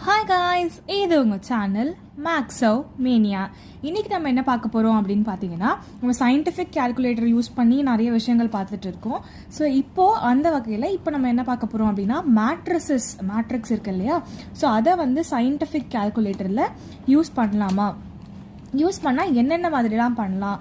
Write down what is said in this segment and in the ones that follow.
Hi guys, இது உங்கள் channel மேக்ஸோ mania. இன்றைக்கி நம்ம என்ன பார்க்க போகிறோம் அப்படின்னு பார்த்தீங்கன்னா, நம்ம சயின்டிஃபிக் கால்குலேட்டர் யூஸ் பண்ணி நிறைய விஷயங்கள் பார்த்துட்டு இருக்கோம். ஸோ இப்போது அந்த வகையில் இப்போ நம்ம என்ன பார்க்க போகிறோம் அப்படின்னா, மேட்ரிக்ஸ் இருக்கு இல்லையா, ஸோ அதை வந்து சயின்டிஃபிக் கால்குலேட்டரில் யூஸ் பண்ணலாமா, யூஸ் பண்ணால் என்னென்ன மாதிரிலாம் பண்ணலாம்,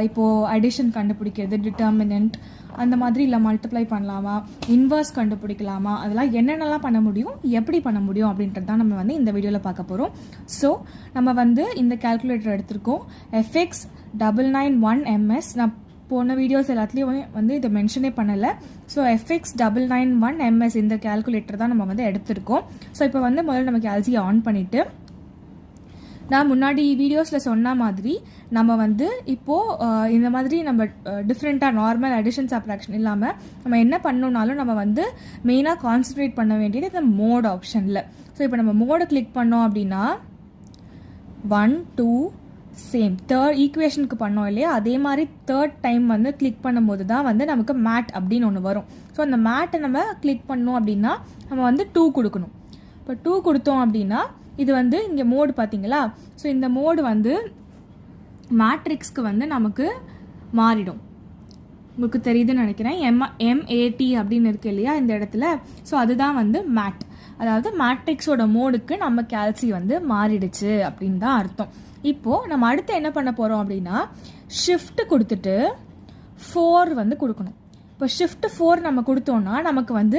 இப்போது அடிஷன் கண்டுபிடிக்கிறது, டிட்டர்மினன்ட் அந்த மாதிரி இல்லை மல்டிப்ளை பண்ணலாமா, இன்வர்ஸ் கண்டுபிடிக்கலாமா, அதெல்லாம் என்னென்னலாம் பண்ண முடியும், எப்படி பண்ண முடியும் அப்படின்றது தான் நம்ம வந்து இந்த வீடியோவில் பார்க்க போகிறோம். ஸோ நம்ம வந்து இந்த கால்குலேட்டர் எடுத்திருக்கோம், FX991MS. நான் போன வீடியோஸ் எல்லாத்துலேயும் வந்து இதை மென்ஷனே பண்ணலை. ஸோ FX991MS இந்த கால்குலேட்டர் தான் நம்ம வந்து எடுத்திருக்கோம். ஸோ இப்போ வந்து முதல்ல நம்ம கேல்சியை ஆன் பண்ணிவிட்டு, நான் முன்னாடி வீடியோஸில் சொன்ன மாதிரி நம்ம வந்து இப்போது இந்த மாதிரி நம்ம டிஃப்ரெண்ட்டாக நார்மல் அடிஷன் சப்ராக்ஷன் இல்லாமல் நம்ம என்ன பண்ணோம்னாலும் நம்ம வந்து மெயினாக கான்சன்ட்ரேட் பண்ண வேண்டியது இந்த மோட் ஆப்ஷனில். ஸோ இப்போ நம்ம மோடை கிளிக் பண்ணோம் அப்படின்னா 1 2 சேம் தேர்ட் ஈக்குவேஷனுக்கு பண்ணோம் இல்லையா, அதே மாதிரி தேர்ட் டைம் வந்து கிளிக் பண்ணும்போது தான் வந்து நமக்கு மேட் அப்படின்னு ஒன்று வரும். ஸோ அந்த மேட்டை நம்ம கிளிக் பண்ணோம் அப்படின்னா நம்ம வந்து 2 கொடுக்கணும். இப்போ 2 கொடுத்தோம் அப்படின்னா இது வந்து இங்கே மோடு பார்த்தீங்களா, ஸோ இந்த மோடு வந்து மேட்ரிக்ஸ்க்கு வந்து நமக்கு மாறிடும். உங்களுக்கு தெரியுதுன்னு நினைக்கிறேன். MAT அப்படின்னு இருக்கு இல்லையா இந்த இடத்துல, ஸோ அதுதான் வந்து மேட், அதாவது மேட்ரிக்ஸோட மோடுக்கு நம்ம கால்சி வந்து மாறிடுச்சு அப்படின்னு தான் அர்த்தம். இப்போது நம்ம அடுத்து என்ன பண்ண போகிறோம் அப்படின்னா, ஷிஃப்ட் கொடுத்துட்டு 4 வந்து கொடுக்கணும். இப்போ ஷிஃப்ட் 4 நம்ம கொடுத்தோம்னா நமக்கு வந்து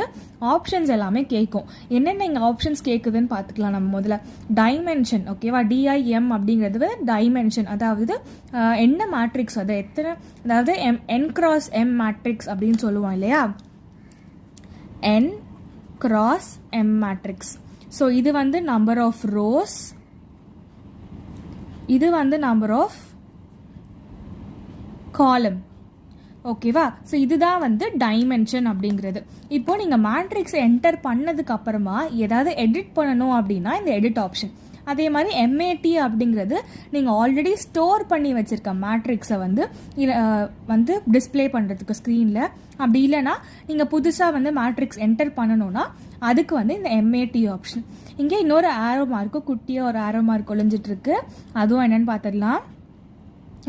ஆப்ஷன்ஸ் எல்லாமே கேட்கும். என்னென்ன இங்கே ஆப்ஷன்ஸ் கேட்குதுன்னு பார்த்துக்கலாம். நம்ம முதல்ல டைமென்ஷன், ஓகேவா, DIM அப்படிங்கிறது டைமென்ஷன், அதாவது என்ன மேட்ரிக்ஸ் அது எத்தனை, அதாவது N×M மேட்ரிக்ஸ் அப்படின்னு சொல்லுவோம் இல்லையா, N×M மேட்ரிக்ஸ். ஸோ இது வந்து நம்பர் ஆஃப் ரோஸ், இது வந்து நம்பர் ஆஃப் காலம், ஓகேவா. ஸோ இதுதான் வந்து டைமென்ஷன் அப்படிங்கிறது. இப்போ நீங்கள் மேட்ரிக்ஸ் என்டர் பண்ணதுக்கு அப்புறமா ஏதாவது எடிட் பண்ணணும் அப்படின்னா இந்த எடிட் ஆப்ஷன். அதே மாதிரி MAT அப்படிங்கிறது நீங்கள் ஆல்ரெடி ஸ்டோர் பண்ணி வச்சுருக்க மேட்ரிக்ஸை வந்து டிஸ்பிளே பண்ணுறதுக்கு ஸ்க்ரீனில். அப்படி இல்லைனா நீங்கள் புதுசாக வந்து மேட்ரிக்ஸ் என்டர் பண்ணணும்னா அதுக்கு வந்து இந்த MAT ஆப்ஷன். இங்கே இன்னொரு ஆரோ மார்க்கு, குட்டியாக ஒரு ஆரோ மார்க் ஒளிஞ்சிட்ருக்கு, அதுவும் என்னென்னு பார்த்துடலாம்.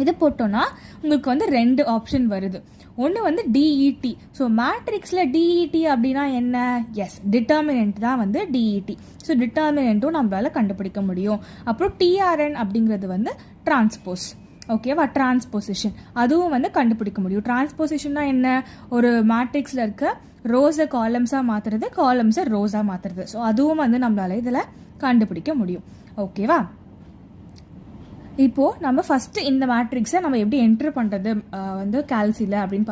இது போட்டோன்னா உங்களுக்கு வந்து 2 ஆப்ஷன் வருது. ஒன்று வந்து DET. ஸோ மேட்ரிக்ஸில் DET அப்படின்னா என்ன, எஸ் டிட்டர்மினன்ட் தான் வந்து DET. ஸோ டிட்டர்மினன்ட்டும் நம்மளால் கண்டுபிடிக்க முடியும். அப்புறம் TRN அப்படிங்கிறது வந்து டிரான்ஸ்போஸ், ஓகேவா, டிரான்ஸ்போசிஷன், அதுவும் வந்து கண்டுபிடிக்க முடியும். டிரான்ஸ்போசிஷன்னா என்ன, ஒரு மேட்ரிக்ஸில் இருக்க ரோஸை காலம்ஸாக மாற்றுறது, காலம்ஸை ரோஸாக மாற்றுறது. ஸோ அதுவும் வந்து நம்மளால் இதில் கண்டுபிடிக்க முடியும், ஓகேவா. இப்போது நம்ம ஃபஸ்ட்டு இந்த மேட்ரிக்ஸை நம்ம எப்படி என்டர் பண்ணுறது வந்து கால்சியில் அப்படின்னு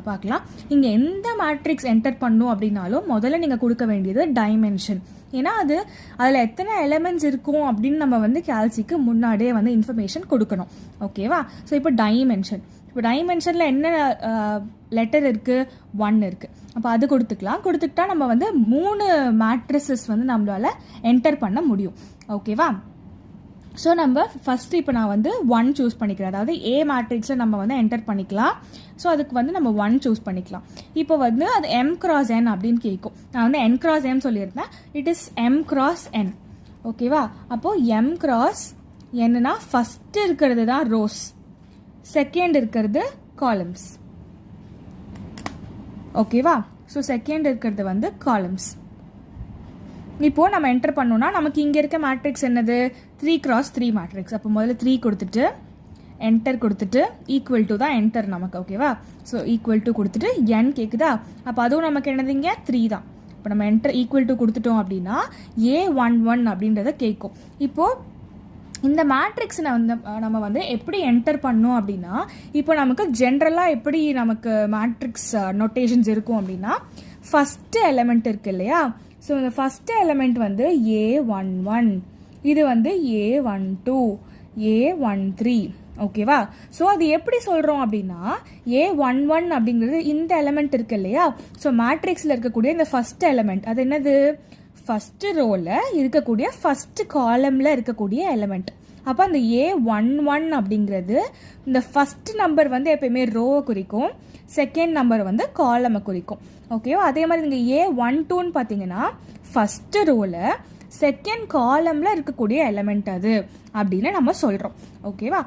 பார்க்கலாம். நீங்கள் எந்த மேட்ரிக்ஸ் என்டர் பண்ணணும் அப்படின்னாலும் முதல்ல நீங்கள் கொடுக்க வேண்டியது டைமென்ஷன். ஏன்னா அதில் எத்தனை எலிமெண்ட்ஸ் இருக்கும் அப்படின்னு நம்ம வந்து கால்சிக்கு முன்னாடியே வந்து இன்ஃபர்மேஷன் கொடுக்கணும், ஓகேவா. ஸோ இப்போ டைமென்ஷன், இப்போ டைமென்ஷனில் என்ன லெட்டர் இருக்குது, 1 இருக்குது. அப்போ அது கொடுத்துக்கிட்டா நம்ம வந்து 3 மேட்ரிசஸ் வந்து நம்மளால் என்டர் பண்ண முடியும், ஓகேவா. ஸோ நம்ம ஃபஸ்ட்டு இப்போ நான் வந்து 1 சூஸ் பண்ணிக்கிறேன், அதாவது A மேட்ரிக்ஸை நம்ம வந்து என்டர் பண்ணிக்கலாம். ஸோ அதுக்கு வந்து நம்ம 1 சூஸ் பண்ணிக்கலாம். இப்போ வந்து அது M×N அப்படின்னு கேட்கும். நான் வந்து N×M சொல்லியிருந்தேன், இட் இஸ் M×N, ஓகேவா. அப்போது M×Nனா ஃபஸ்ட்டு இருக்கிறது தான் ரோஸ், செகண்ட் இருக்கிறது காலம்ஸ், ஓகேவா. ஸோ செகண்ட் இருக்கிறது வந்து காலம்ஸ். இப்போது நம்ம என்டர் பண்ணோன்னா நமக்கு இங்கே இருக்க மேட்ரிக்ஸ் என்னது, 3×3 மேட்ரிக்ஸ். அப்போ முதல்ல 3 கொடுத்துட்டு என்டர் கொடுத்துட்டு ஈக்குவல் டு தான் என்டர் நமக்கு, ஓகேவா. ஸோ ஈக்குவல் டு கொடுத்துட்டு N கேட்குதா, அப்போ அதுவும் நமக்கு என்னதுங்க 3 தான். இப்போ நம்ம என்டர் ஈக்குவல் டு கொடுத்துட்டோம் அப்படின்னா A11 அப்படின்றத கேட்கும். இப்போது இந்த மேட்ரிக்ஸை நம்ம வந்து எப்படி என்டர் பண்ணோம் அப்படின்னா, இப்போ நமக்கு ஜென்ரலாக எப்படி நமக்கு மேட்ரிக்ஸ் நோட்டேஷன்ஸ் இருக்கும் அப்படின்னா, ஃபஸ்ட்டு எலிமெண்ட் இருக்குது இல்லையா, ஸோ இந்த ஃபஸ்ட்டு எலிமெண்ட் வந்து A11, இது வந்து A12, A13, ஓகேவா. ஸோ அது எப்படி சொல்கிறோம் அப்படின்னா, A11 அப்படிங்கிறது இந்த எலிமெண்ட் இருக்கு இல்லையா, ஸோ மேட்ரிக்ஸில் இருக்கக்கூடிய இந்த ஃபஸ்ட் எலிமெண்ட், அது என்னது, ஃபஸ்ட்டு ரோவில் இருக்கக்கூடிய ஃபஸ்ட்டு காலமில் இருக்கக்கூடிய எலிமெண்ட். அப்போ அந்த A11 அப்படிங்கிறது இந்த ஃபஸ்ட் நம்பர் வந்து எப்பயுமே ரோவை குறிக்கும், செகண்ட் நம்பர் வந்து காலமை குறிக்கும், ஓகேவா. அதே மாதிரி இங்கே A12ன்னு பார்த்தீங்கன்னா ஃபஸ்ட்டு ரோவில் செகண்ட் காலமில் இருக்கக்கூடிய எலிமெண்ட் அது அப்படின்னு நம்ம சொல்கிறோம். ஓகேவா?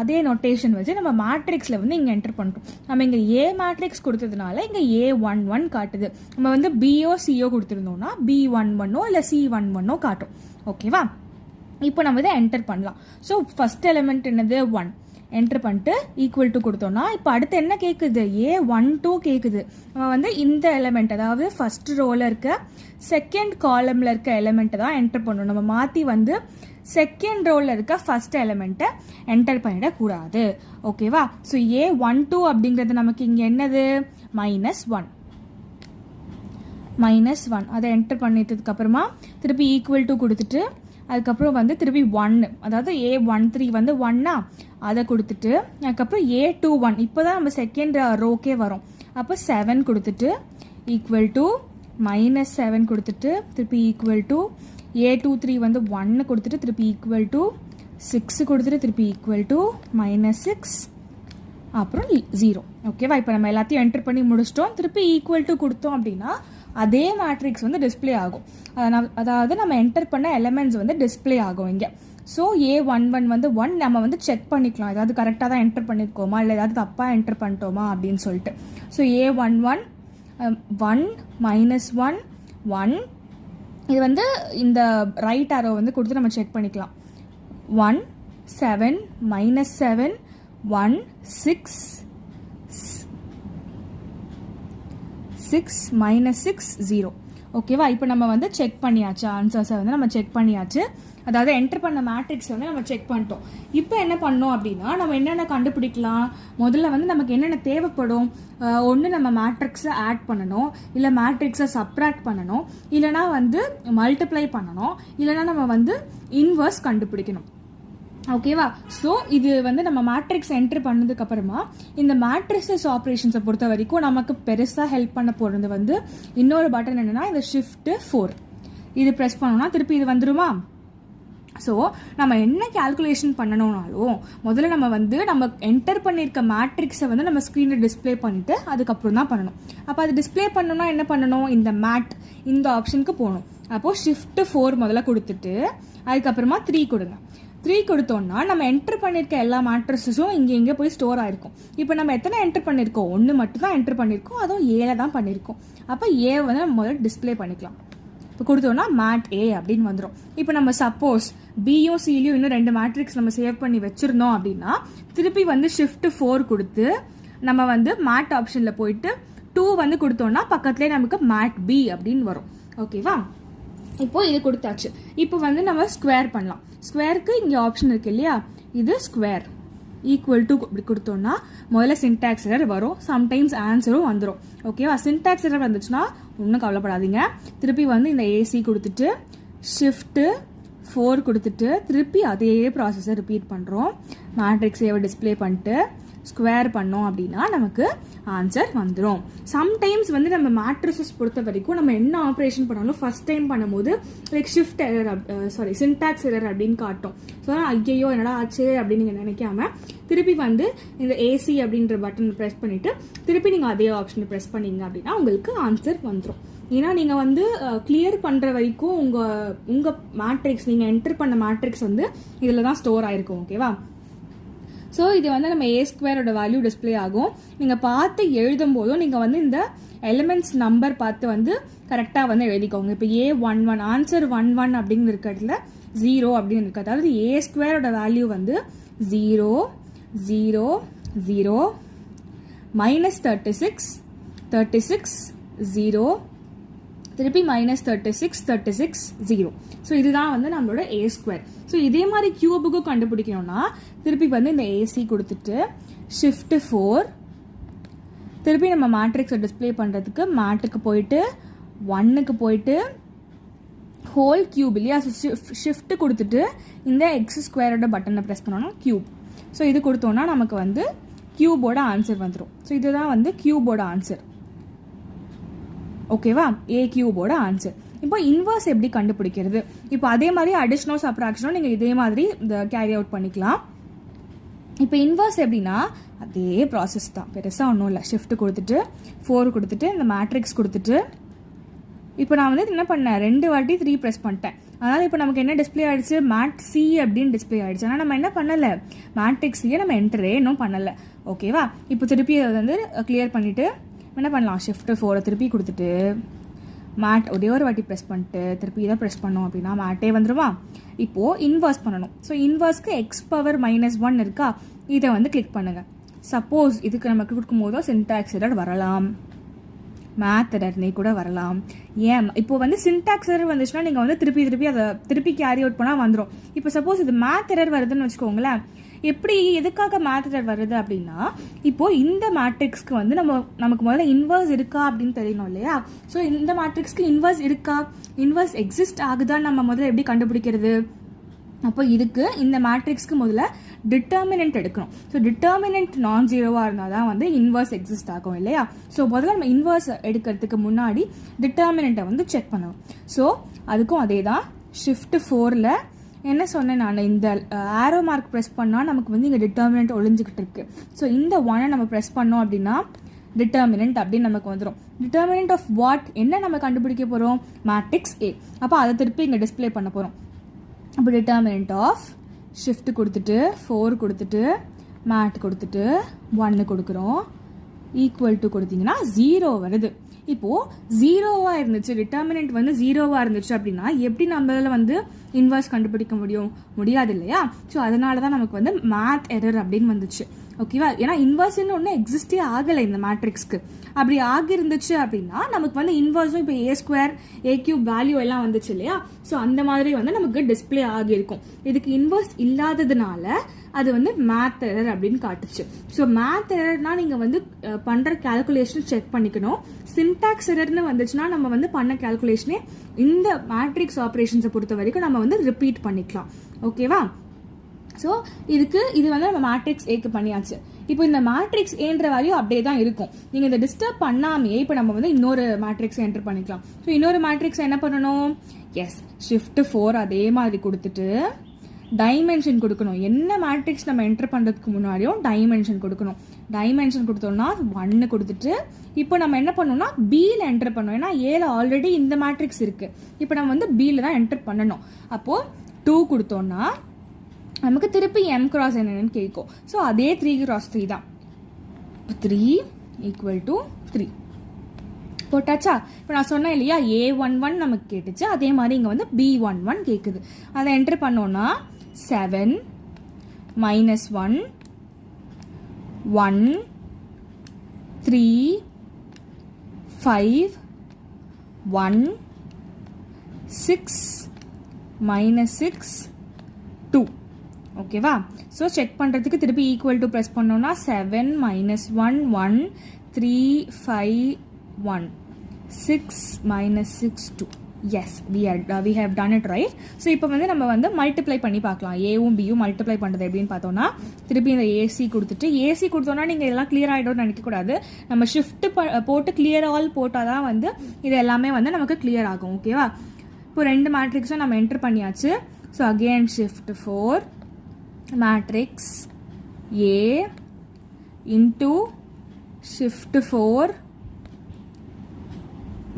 அதே நோட்டேஷன் வச்சு நம்ம மேட்ரிக்ஸில் வந்து இங்கே என்டர் பண்ணுறோம். நம்ம இங்கே ஏ மேட்ரிக்ஸ் கொடுத்ததுனால இங்கே A11 காட்டுது. நம்ம வந்து பிஓ சிஓ கொடுத்துருந்தோம்னா B11ஓ இல்லை C11ஓ காட்டும். ஓகேவா? இப்போ நம்ம இதை என்டர் பண்ணலாம். ஸோ ஃபர்ஸ்ட் எலிமெண்ட் என்னது 1 என்டர் பண்ணிட்டு ஈக்குவல் டு கொடுத்தோம்னா இப்போ அடுத்து என்ன கேட்குது? A12 கேட்குது. நம்ம வந்து இந்த எலிமெண்ட், அதாவது ஃபர்ஸ்ட் ரோவில் இருக்க செகண்ட் காலமில் இருக்க எலிமெண்ட்டை தான் என்டர் பண்ணணும். நம்ம மாற்றி வந்து செகண்ட் ரோவில் இருக்க ஃபர்ஸ்ட் எலிமெண்ட்டை என்டர் பண்ணிடக்கூடாது. ஓகேவா? ஸோ A12 அப்படிங்கிறது நமக்கு இங்கே என்னது? -1 அதை என்டர் பண்ணிட்டதுக்கு அப்புறமா திருப்பி ஈக்குவல் டு கொடுத்துட்டு அதுக்கப்புறம் வந்து திருப்பி 1, அதாவது A13 வந்து 1 அதை கொடுத்துட்டு அதுக்கப்புறம் A21 இப்போ தான் நம்ம செகண்ட் ரோக்கே வரும். அப்போ 7 கொடுத்துட்டு ஈக்குவல் டு -7 கொடுத்துட்டு திருப்பி ஈக்குவல் டு A23 வந்து 1 கொடுத்துட்டு திருப்பி ஈக்குவல் டு 6 கொடுத்துட்டு திருப்பி ஈக்குவல் டு -6 அப்புறம் 0. ஓகேவா? இப்போ நம்ம எல்லாத்தையும் என்டர் பண்ணி முடிச்சிட்டோம். திருப்பி ஈக்குவல் டு கொடுத்தோம் அப்படின்னா அதே மேட்ரிக்ஸ் வந்து டிஸ்பிளே ஆகும். அதாவது நம்ம என்டர் பண்ண எலிமெண்ட்ஸ் வந்து டிஸ்பிளே ஆகும் இங்கே. ஸோ A11 வந்து 1 நம்ம வந்து செக் பண்ணிக்கலாம், ஏதாவது கரெக்டாக தான் என்டர் பண்ணியிருக்கோமா இல்லை ஏதாவது தப்பாக என்டர் பண்ணிட்டோமா அப்படின்னு சொல்லிட்டு. ஸோ A11 1 -1 1 இது வந்து இந்த ரைட் ஆரோ வந்து கொடுத்து நம்ம செக் பண்ணிக்கலாம். 1 7 -7 1 6 -6 0. ஓகேவா? இப்போ நம்ம வந்து செக் பண்ணியாச்சு, ஆன்சர்ஸை வந்து நம்ம செக் பண்ணியாச்சு. அதாவது என்டர் பண்ண மேட்ரிக்ஸ் வந்து நம்ம செக் பண்ணிட்டோம். இப்போ என்ன பண்ணோம் அப்படின்னா நம்ம என்னென்ன கண்டுபிடிக்கலாம்? முதல்ல வந்து நமக்கு என்னென்ன தேவைப்படும்? ஒன்று நம்ம மேட்ரிக்ஸை ஆட் பண்ணணும், இல்லை மேட்ரிக்ஸை சப்ராக்ட் பண்ணணும், இல்லைனா வந்து மல்டிப்ளை பண்ணணும், இல்லைனா நம்ம வந்து இன்வர்ஸ் கண்டுபிடிக்கணும். ஓகேவா? ஸோ இது வந்து நம்ம மேட்ரிக்ஸ் என்ட்ரு பண்ணதுக்கு அப்புறமா இந்த மேட்ரிக்ஸஸ் ஆப்ரேஷன்ஸை பொறுத்த வரைக்கும் நமக்கு பெருசாக ஹெல்ப் பண்ண போகிறது வந்து இன்னொரு பட்டன் என்னன்னா இந்த ஷிஃப்ட் 4 இது ப்ரெஸ் பண்ணோம்னா திருப்பி இது வந்துருமா? ஸோ நம்ம என்ன கேல்குலேஷன் பண்ணணும்னாலும் முதல்ல நம்ம என்டர் பண்ணியிருக்க மேட்ரிக்ஸை வந்து நம்ம ஸ்க்ரீனில் டிஸ்பிளே பண்ணிட்டு அதுக்கப்புறம் தான் பண்ணணும். அப்போ அது டிஸ்பிளே பண்ணணும்னா என்ன பண்ணணும்? இந்த ஆப்ஷனுக்கு போகணும். அப்போது ஷிஃப்ட் 4 முதல்ல கொடுத்துட்டு அதுக்கப்புறமா 3 கொடுங்க. 3 கொடுத்தோம்னா நம்ம என்டர் பண்ணியிருக்க எல்லா மேட்ரிக்ஸஸும் இங்கே போய் ஸ்டோர் ஆயிருக்கும். இப்போ நம்ம எத்தனை என்டர் பண்ணியிருக்கோம்? 1 மட்டும் தான் என்டர் பண்ணியிருக்கோம், அதுவும் ஏல தான் பண்ணியிருக்கோம். அப்போ ஏ வந்து நம்ம முதல்ல டிஸ்பிளே பண்ணிக்கலாம். இப்போ கொடுத்தோம்னா மேட் ஏ அப்படின்னு வந்துடும். இப்போ நம்ம சப்போஸ் பியும் சிலையும் இன்னும் 2 மேட்ரிக்ஸ் நம்ம சேவ் பண்ணி வச்சிருந்தோம் அப்படின்னா திருப்பி வந்து ஷிஃப்ட் 4 கொடுத்து நம்ம வந்து மேட் ஆப்ஷனில் போயிட்டு 2 வந்து கொடுத்தோம்னா பக்கத்துலேயே நமக்கு மேட் பி அப்படின்னு வரும். ஓகேவா? இப்போ இது கொடுத்தாச்சு. இப்போ வந்து நம்ம ஸ்கொயர் பண்ணலாம். ஸ்கொயருக்கு இங்கே ஆப்ஷன் இருக்கு இல்லையா? இது ஸ்கொயர் ஈக்குவல் டு இப்படி கொடுத்தோம்னா முதல்ல சின்டாக்ஸ் எரர் வரும், சம்டைம்ஸ் ஆன்சரும் வந்துடும். ஓகேவா? சின்டாக்ஸ் எரர் வந்துச்சுன்னா ஒன்றும் கவலைப்படாதீங்க. திருப்பி வந்து இந்த ஏசி கொடுத்துட்டு ஷிஃப்ட் 4 கொடுத்துட்டு திருப்பி அதே ப்ராசஸை ரிப்பீட் பண்ணுறோம். மேட்ரிக்ஸ் ஏவை டிஸ்பிளே பண்ணிட்டு ஸ்கொயர் பண்ணோம் அப்படின்னா நமக்கு ஆன்சர் வந்துடும். சம்டைம்ஸ் வந்து நம்ம மேட்ரிசஸ் பொறுத்த வரைக்கும் நம்ம என்ன ஆப்ரேஷன் பண்ணாலும் ஃபர்ஸ்ட் டைம் பண்ணும்போது like shift error syntax error அப்படின்னு காட்டும். ஸோ ஐயோ என்னடா ஆச்சு அப்படின்னு நீங்கள் நினைக்காம திருப்பி வந்து இந்த ஏசி அப்படின்ற பட்டன் ப்ரெஸ் பண்ணிட்டு திருப்பி நீங்கள் அதே ஆப்ஷனை ப்ரெஸ் பண்ணீங்க அப்படின்னா உங்களுக்கு ஆன்சர் வந்துடும். ஏன்னா நீங்கள் வந்து கிளியர் பண்ணுற வரைக்கும் உங்கள் மேட்ரிக்ஸ் நீங்கள் என்டர் பண்ண மேட்ரிக்ஸ் வந்து இதில் தான் ஸ்டோர் ஆயிருக்கும். ஓகேவா? ஸோ இது வந்து நம்ம ஏ ஸ்கொயரோட வேல்யூ டிஸ்பிளே ஆகும். நீங்கள் பார்த்து எழுதும் போதும் நீங்கள் வந்து இந்த எலிமெண்ட்ஸ் நம்பர் பார்த்து வந்து கரெக்டாக வந்து எழுதிக்கோங்க. இப்போ A11 ஆன்சர் 11 அப்படின்னு இருக்கிறதுல 0 அப்படின்னு இருக்கு. அதாவது ஏ ஸ்கொயரோட வேல்யூ வந்து 0 0 0 -36 36 0 திருப்பி -36 36 0. ஸோ இதுதான் வந்து நம்மளோட ஏ ஸ்கொயர். ஸோ இதே மாதிரி கியூபுக்கும் கண்டுபிடிக்கணும்னா திருப்பி வந்து இந்த ஏசி கொடுத்துட்டு ஷிஃப்ட் 4 திருப்பி நம்ம மேட்ரிக்ஸை டிஸ்பிளே பண்ணுறதுக்கு மேட்டுக்கு போயிட்டு 1க்கு போயிட்டு ஹோல் கியூப் இல்லையா? ஷிஃப்ட் கொடுத்துட்டு இந்த எக்ஸ் ஸ்கொயரோட பட்டனை ப்ரெஸ் பண்ணோம்னா கியூப். ஸோ இது கொடுத்தோம்னா நமக்கு வந்து கியூபோட ஆன்சர் வந்துடும். ஸோ இதுதான் வந்து கியூபோட ஆன்சர். ஓகேவா? ஏ கியூபோட ஆன்சர். இப்போ இன்வர்ஸ் எப்படி கண்டுபிடிக்கிறது? இப்போ அதே மாதிரி அடிஷனோ சப்ராக்ஷனோ நீங்கள் இதே மாதிரி இந்த கேரி அவுட் பண்ணிக்கலாம். இப்போ இன்வர்ஸ் எப்படின்னா அதே ப்ராசஸ் தான், பெருசாக ஒன்றும் இல்லை. ஷிஃப்ட் கொடுத்துட்டு 4 கொடுத்துட்டு இந்த மேட்ரிக்ஸ் கொடுத்துட்டு இப்போ நான் வந்து என்ன பண்ணேன் 2 வாட்டி 3 ப்ரெஸ் பண்ணிட்டேன். அதனால் இப்போ நமக்கு என்ன டிஸ்பிளே ஆகிடுச்சு, மேட் சி அப்படின்னு டிஸ்பிளே ஆகிடுச்சு. ஆனால் நம்ம என்ன பண்ணலை, மேட்ரிக்ஸ் சியை நம்ம என்டரே இன்னும் பண்ணலை. ஓகேவா? இப்போ திருப்பி அதை வந்து கிளியர் பண்ணிவிட்டு என்ன பண்ணலாம், ஷிஃப்ட் 4 திருப்பி கொடுத்துட்டு மேட் ஒரே ஒரு வாட்டி ப்ரெஸ் பண்ணிட்டு திருப்பி இதை ப்ரெஸ் பண்ணோம் அப்படின்னா மேட்டே வந்துடுமா. இப்போது இன்வர்ஸ் பண்ணணும். ஸோ இன்வர்ஸ்க்கு x⁻−1 இருக்கா, இதை வந்து கிளிக் பண்ணுங்கள். சப்போஸ் இதுக்கு நமக்கு கொடுக்கும்போதோ சின்டாக்ஸ் எரர் வரலாம், மேத் எரர்னே கூட வரலாம். ஏன் இப்போ வந்து சின்டாக்ஸ் எரர் வந்துச்சுன்னா நீங்கள் வந்து திருப்பி கேரி அவுட் பண்ணால் வந்துடும். இப்போ சப்போஸ் இது மேத் எரர் வருதுன்னு வச்சுக்கோங்களேன். எப்படி எதுக்காக மேத் எரர் வருது அப்படின்னா, இப்போது இந்த மேட்ரிக்ஸ்க்கு வந்து நமக்கு முதல்ல இன்வர்ஸ் இருக்கா அப்படின்னு தெரியணும் இல்லையா. ஸோ இந்த மேட்ரிக்ஸ்க்கு இன்வர்ஸ் இருக்கா, இன்வர்ஸ் எக்ஸிஸ்ட் ஆகுதான்னு நம்ம முதல்ல எப்படி கண்டுபிடிக்கிறது. அப்போ இதுக்கு இந்த மேட்ரிக்ஸ்க்கு முதல்ல டிட்டர்மினன்ட் எடுக்கணும். ஸோ டிட்டர்மினன்ட் நான் ஜீரோவாக இருந்தால் தான் வந்து இன்வர்ஸ் எக்ஸிஸ்ட் ஆகும் இல்லையா. ஸோ முதல்ல நம்ம இன்வர்ஸ் எடுக்கிறதுக்கு முன்னாடி டிட்டர்மினண்ட்டை வந்து செக் பண்ணுவோம். ஸோ அதுக்கும் அதே தான், ஷிஃப்ட் 4ல் என்ன சொன்னேன் நான், இந்த ஆரோ மார்க் ப்ரெஸ் பண்ணால் நமக்கு வந்து இங்கே டிட்டர்மினன்ட் ஒழிஞ்சிக்கிட்டு இருக்கு. ஸோ இந்த 1 நம்ம ப்ரெஸ் பண்ணோம் அப்படின்னா டிட்டர்மினன்ட் அப்படின்னு நமக்கு வந்துடும். டிட்டர்மினன்ட் ஆஃப் வாட், என்ன நம்ம கண்டுபிடிக்க போகிறோம், மேட்ரிக்ஸ் ஏ. அப்போ அதை திருப்பி இங்கே டிஸ்பிளே பண்ண போகிறோம். அப்போ டிட்டர்மினன்ட் ஆஃப் ஷிஃப்ட் கொடுத்துட்டு 4 கொடுத்துட்டு மேட் கொடுத்துட்டு 1 கொடுக்குறோம், ஈக்குவல் டு கொடுத்தீங்கன்னா 0 வருது. இப்போது 0வாக இருந்துச்சு, டிட்டர்மினன்ட் வந்து 0வாக இருந்துச்சு அப்படின்னா எப்படி நம்மளால வந்து இன்வர்ஸ் கண்டுபிடிக்க முடியாது இல்லையா. ஸோ அதனால தான் நமக்கு வந்து மேத் எரர் அப்படின்னு வந்துச்சு. ஓகேவா? ஏன்னா இன்வர்ஸ்ன்னு ஒன்று எக்ஸிஸ்டே ஆகலை இந்த மேட்ரிக்ஸ்க்கு. அப்படி ஆகிருந்துச்சு அப்படின்னா நமக்கு வந்து இன்வர்ஸும் இப்போ A² A³ வேல்யூ எல்லாம் வந்துச்சு இல்லையா. ஸோ அந்த மாதிரி வந்து நமக்கு டிஸ்பிளே ஆகியிருக்கும். இதுக்கு இன்வர்ஸ் இல்லாததுனால அது வந்து மேத் எரர் அப்படின்னு காட்டுச்சு. ஸோ மேத் எரர்னா நீங்கள் வந்து பண்ணுற கேல்குலேஷன் செக் பண்ணிக்கணும். சின்டாக்ஸ் எரர்னு வந்துச்சுன்னா நம்ம வந்து பண்ண கேல்குலேஷனே இந்த மேட்ரிக்ஸ் ஆப்ரேஷன்ஸை பொறுத்த வரைக்கும் நம்ம வந்து ரிப்பீட் பண்ணிக்கலாம். ஓகேவா? ஸோ இது வந்து நம்ம மேட்ரிக்ஸ் ஏக்கு பண்ணியாச்சு. இப்போ இந்த மேட்ரிக்ஸ் ஏன்ற வேல்யூ அப்படியே தான் இருக்கும். நீங்கள் இதை டிஸ்டர்ப் பண்ணாமையே இப்போ நம்ம வந்து இன்னொரு மேட்ரிக்ஸ் என்டர் பண்ணிக்கலாம். ஸோ இன்னொரு மேட்ரிக்ஸ் என்ன பண்ணணும், எஸ் ஷிஃப்ட் 4 அதே மாதிரி கொடுத்துட்டு டைமென்ஷன் கொடுக்கணும். என்ன மேட்ரிக்ஸ் நம்ம என்டர் பண்ணுறதுக்கு முன்னாடியும் டைமென்ஷன் கொடுக்கணும். டைமென்ஷன் கொடுத்தோம்னா 1 கொடுத்துட்டு இப்போ நம்ம என்ன பண்ணோம்னா பியில் என்டர் பண்ணோம். ஏன்னா ஏல ஆல்ரெடி இந்த மேட்ரிக்ஸ் இருக்குது. இப்போ நம்ம வந்து பியில் தான் என்டர் பண்ணணும். அப்போது 2 கொடுத்தோம்னா நமக்கு திருப்பி m× என்னன்னு கேட்கும். ஸோ அதே 3×3 தான். 3 = 3 போட்டாச்சா. இப்போ நான் சொன்னேன் இல்லையா, A11 நமக்கு கேட்டுச்சு, அதே மாதிரி இங்கே வந்து B11 கேட்குது. அதை என்டர் பண்ணோன்னா 7 -1 1 3 5 1 6 -6 2. ஓகேவா? ஸோ செக் பண்ணுறதுக்கு திருப்பி ஈக்குவல் டு ப்ரெஸ் பண்ணோன்னா 7 -1 1 3 5 1 6 -6 2. Yes, we have done it right. So இப்போ வந்து நம்ம வந்து மல்டிப்ளை பண்ணி பார்க்கலாம். ஏவும் பியும் மல்டிப்ளை பண்ணுறது எப்படின்னு பார்த்தோன்னா திருப்பி இந்த ஏசி கொடுத்தோன்னா நீங்கள் இதெல்லாம் கிளியர் ஆகிடும்னு நினைக்கக்கூடாது. நம்ம ஷிஃப்ட் போட்டு கிளியர் ஆல் போட்டால் தான் வந்து இது எல்லாமே வந்து நமக்கு கிளியர் ஆகும். ஓகேவா? இப்போ 2 மேட்ரிக்ஸும் நம்ம என்டர் பண்ணியாச்சு. So again shift 4 matrix A into shift 4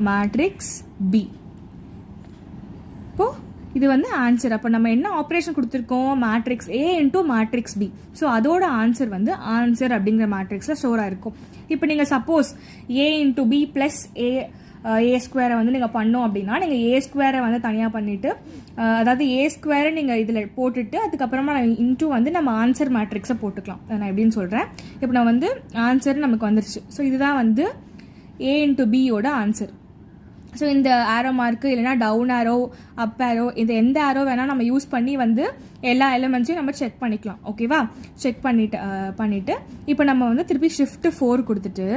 matrix B. இப்போ இது வந்து ஆன்சர். அப்போ நம்ம என்ன ஆப்ரேஷன் கொடுத்துருக்கோம், matrix A into matrix B. So அதோட ஆன்சர் வந்து ஆன்சர் அப்படிங்கிற மேட்ரிக்ஸில் ஸ்டோர் ஆகிருக்கும். இப்போ நீங்கள் suppose A into B + A² வந்து நீங்கள் பண்ணோம் அப்படின்னா நீங்கள் A² வந்து தனியாக பண்ணிவிட்டு, அதாவது A² நீங்கள் இதில் போட்டுட்டு அதுக்கப்புறமா இன்டூ வந்து நம்ம ஆன்சர் மேட்ரிக்ஸை போட்டுக்கலாம். நான் எப்படின்னு சொல்கிறேன். இப்போ நான் வந்து ஆன்சர் நமக்கு வந்துருச்சு. ஸோ இதுதான் வந்து A into B யோட ஆன்சர். ஸோ இந்த ஆரோ மார்க்கு இல்லைனா டவுன் ஆரோ அப் ஆரோ இது எந்த ஆரோ வேணால் நம்ம யூஸ் பண்ணி வந்து எல்லா எலிமெண்ட்ஸையும் நம்ம செக் பண்ணிக்கலாம். ஓகேவா? செக் பண்ணிவிட்டு இப்போ நம்ம வந்து திருப்பி ஷிஃப்ட் 4 கொடுத்துட்டு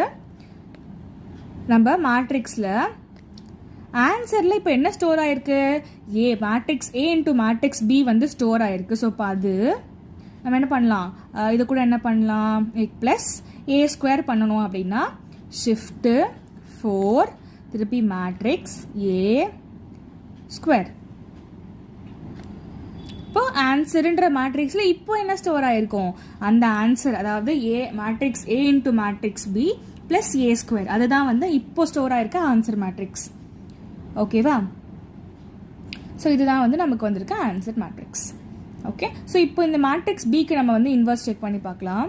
நம்ம மேட்ரிக்ஸில் ஆன்சரில் இப்போ என்ன ஸ்டோர் ஆகிருக்கு, matrix A into matrix B வந்து ஸ்டோர் ஆகிருக்கு. ஸோ இப்போ அது நம்ம என்ன பண்ணலாம், இது கூட என்ன பண்ணலாம், +A² பண்ணணும் அப்படின்னா ஷிஃப்ட்டு 4 திருப்பி மேட்ரிக்ஸ் A². இப்போ ஆன்சருன்ற மேட்ரிக்ஸில் இப்போ என்ன ஸ்டோர் ஆகிருக்கும், அந்த ஆன்சர், அதாவது matrix A into matrix B + A² அதுதான் வந்து இப்போ ஸ்டோர் ஆகிருக்க ஆன்சர் மேட்ரிக்ஸ். ஓகேவா? ஸோ இதுதான் வந்து நமக்கு வந்திருக்க ஆன்சர் மேட்ரிக்ஸ். ஓகே, ஸோ இப்போ இந்த மேட்ரிக்ஸ் பிக்கு நம்ம வந்து இன்வர்ஸ் செக் பண்ணி பார்க்கலாம்.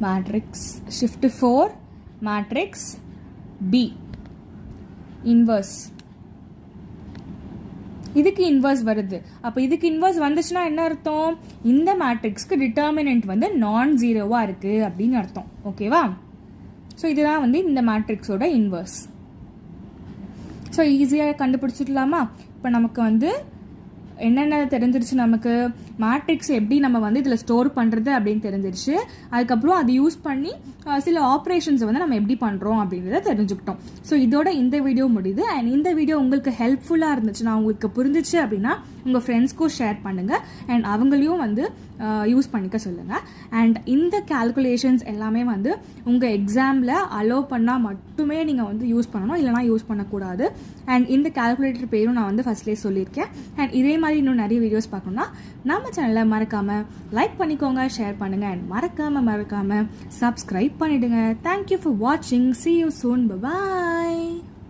Matrix shift 4 matrix B inverse, இதுக்கு இன்வர்ஸ் வருது. அப்போ இதுக்கு இன்வர்ஸ் வந்துச்சுன்னா என்ன அர்த்தம்? இந்த மேட்ரிக்ஸ்க்கு டிட்டர்மினன்ட் வந்து நான் ஜீரோவாக இருக்குது அப்படின்னு அர்த்தம். ஓகேவா? ஸோ இதுதான் வந்து இந்த மேட்ரிக்ஸோட இன்வர்ஸ். ஸோ ஈஸியாக கண்டுபிடிச்சிக்கலாமா? இப்போ நமக்கு வந்து என்னென்ன தெரிஞ்சிருச்சு, நமக்கு மேட்ரிக்ஸ் எப்படி நம்ம வந்து இதில் ஸ்டோர் பண்ணுறது அப்படின்னு தெரிஞ்சிருச்சு. அதுக்கப்புறம் அது யூஸ் பண்ணி சில ஆப்ரேஷன்ஸை வந்து நம்ம எப்படி பண்ணுறோம் அப்படின்றத தெரிஞ்சுக்கிட்டோம். ஸோ இதோட இந்த வீடியோ முடியுது. அண்ட் இந்த வீடியோ உங்களுக்கு ஹெல்ப்ஃபுல்லாக இருந்துச்சுன்னா, உங்களுக்கு புரிஞ்சிச்சு அப்படின்னா உங்கள் ஃப்ரெண்ட்ஸ்க்கும் ஷேர் பண்ணுங்கள். அண்ட் அவங்களையும் வந்து யூஸ் பண்ணிக்க சொல்லுங்கள். அண்ட் இந்த கால்குலேஷன்ஸ் எல்லாமே வந்து உங்கள் எக்ஸாமில் அலோவ் பண்ணால் மட்டுமே நீங்கள் வந்து யூஸ் பண்ணணும், இல்லைனா யூஸ் பண்ணக்கூடாது. அண்ட் இந்த கால்குலேட்டர் பேரும் நான் வந்து ஃபர்ஸ்ட்லேயே சொல்லியிருக்கேன். அண்ட் இதே மாதிரி இன்னும் நிறைய வீடியோஸ் பார்க்கணும்னா நம்ம சேனலை மறக்காமல் லைக் பண்ணிக்கோங்க, ஷேர் பண்ணுங்கள். அண்ட் மறக்காமல் சப்ஸ்கிரைப் பண்ணிடுங்க. தேங்க்யூ ஃபார் வாட்சிங். See you soon. Bye bye.